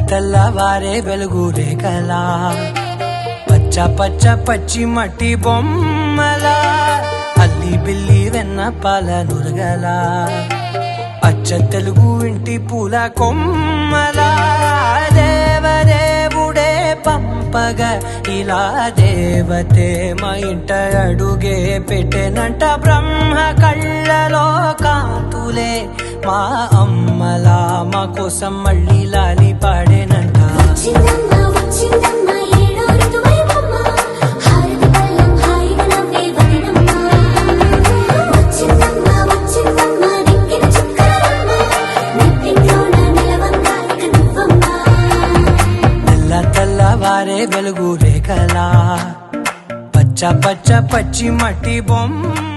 తెల్లవారే వెలుగు రేఖలా పచ్చ పచ్చ పచ్చి మట్టి బొమ్మలా అల్లి బిల్లి వెన్న పాల నురగలా అచ్చ తెలుగు ఇంటి పూల కొమ్మలా దేవదేవుడే పంపగా ఇలా దేవతే మా ఇంట అడుగే పెట్టెనంట బ్రహ్మ కళ్ళలో కాంతులే మా అమ్మలా మా కోసం మళ్ళీ లాలి పాడేనంట తెల్లవారే వెలుగు రేఖలా పచ్చ పచ్చ పచ్చి మట్టి బొమ్మ